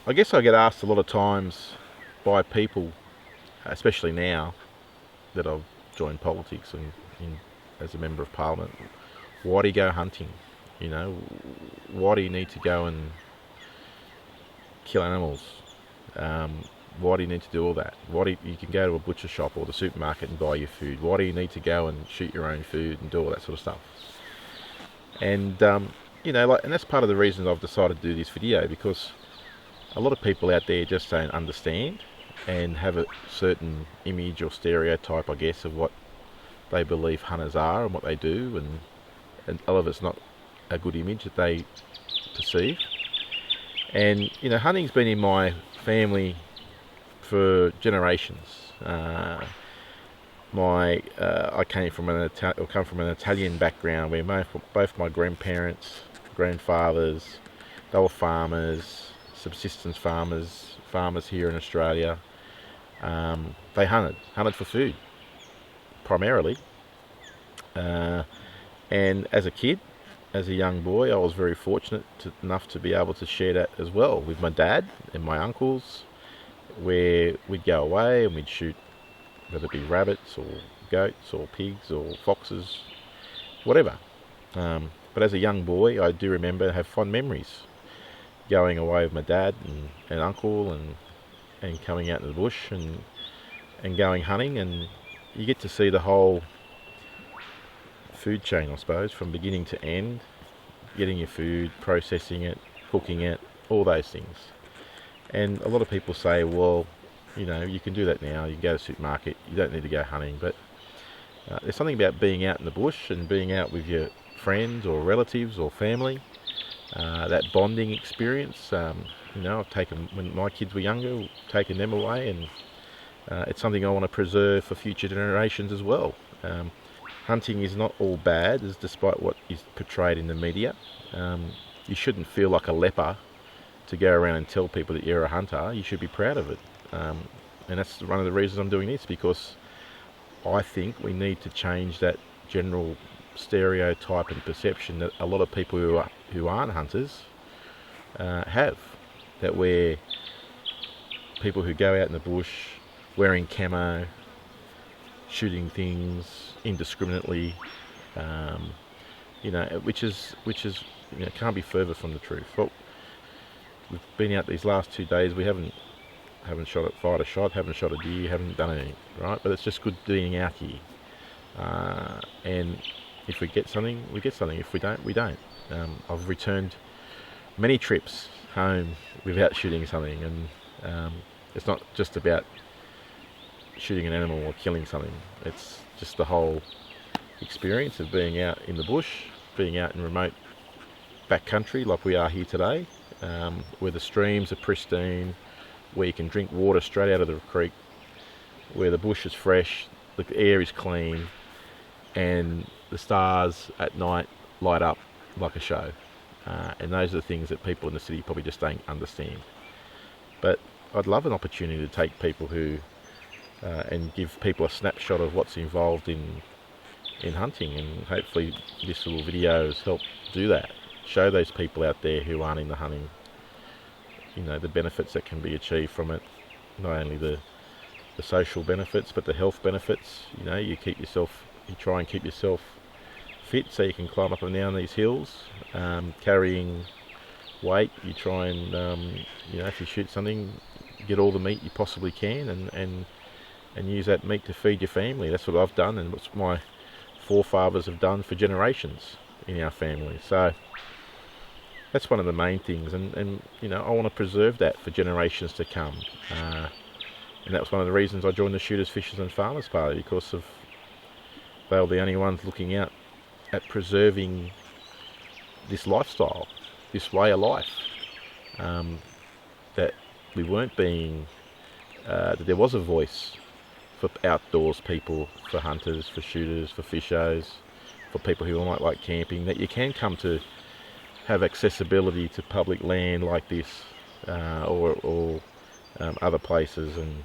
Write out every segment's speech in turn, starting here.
I guess I get asked a lot of times by people, especially now that I've joined politics and as a member of parliament, why do you go hunting? You know, why do you need to go and kill animals? Why do you need to do all that? Why do you can go to a butcher shop or the supermarket and buy your food? Why do you need to go and shoot your own food and do all that sort of stuff? And and that's part of the reason I've decided to do this video, because a lot of people out there just don't understand and have a certain image or stereotype, I guess, of what they believe hunters are and what they do, and a lot of it's not a good image that they perceive. And hunting's been in my family for generations. I come from an Italian background where both my grandfathers, they were farmers, subsistence farmers here in Australia. They hunted for food primarily. And as a kid, as a young boy, I was very fortunate enough to be able to share that as well with my dad and my uncles, where we'd go away and we'd shoot, whether it be rabbits or goats or pigs or foxes, whatever. But as a young boy, I do remember, have fond memories going away with my dad and uncle and coming out in the bush and going hunting, and you get to see the whole food chain, I suppose, from beginning to end, getting your food, processing it, cooking it, all those things. And a lot of people say, well, you can do that now, you can go to the supermarket, you don't need to go hunting. But there's something about being out in the bush and being out with your friends or relatives or family, that bonding experience. I've taken, when my kids were younger, taken them away, and it's something I want to preserve for future generations as well. Hunting is not all bad, as despite what is portrayed in the media. You shouldn't feel like a leper to go around and tell people that you're a hunter. You should be proud of it. And that's one of the reasons I'm doing this, because I think we need to change that general stereotype and perception that a lot of people who aren't hunters have. That we're people who go out in the bush wearing camo, shooting things indiscriminately, which is can't be further from the truth. Well, we've been out these last 2 days. We haven't fired a shot, haven't shot a deer, haven't done anything, right? But it's just good being out here. And if we get something, we get something. If we don't, we don't. I've returned many trips home without shooting something, and it's not just about shooting an animal or killing something. It's just the whole experience of being out in the bush, being out in remote backcountry like we are here today, where the streams are pristine, where you can drink water straight out of the creek, where the bush is fresh, the air is clean, and the stars at night light up like a show. And those are the things that people in the city probably just don't understand. But I'd love an opportunity to take people and give people a snapshot of what's involved in hunting, and hopefully this little video has helped do that. Show those people out there who aren't into hunting, the benefits that can be achieved from it. Not only the social benefits, but the health benefits. You try and keep yourself fit so you can climb up and down these hills, carrying weight. You try and if you shoot something, get all the meat you possibly can, and use that meat to feed your family. That's what I've done, and what my forefathers have done for generations in our family. So that's one of the main things, and I want to preserve that for generations to come. And that was one of the reasons I joined the Shooters, Fishers and Farmers Party, because they were the only ones looking out at preserving this lifestyle, this way of life, that we weren't being, that there was a voice for outdoors people, for hunters, for shooters, for fishers, for people who might like camping, that you can come to have accessibility to public land like this, or other places, and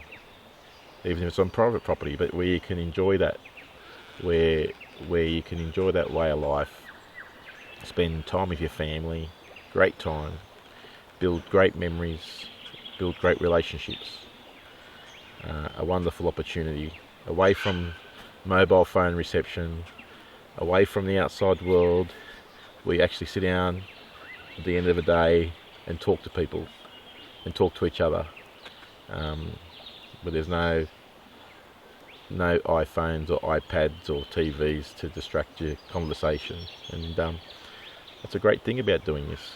even if it's on private property, but where you can enjoy that, where you can enjoy that way of life, spend time with your family, great time, build great memories, build great relationships. A wonderful opportunity, away from mobile phone reception, away from the outside world. We actually sit down at the end of the day and talk to people and talk to each other. But there's no iPhones or iPads or TVs to distract your conversation, and that's a great thing about doing this.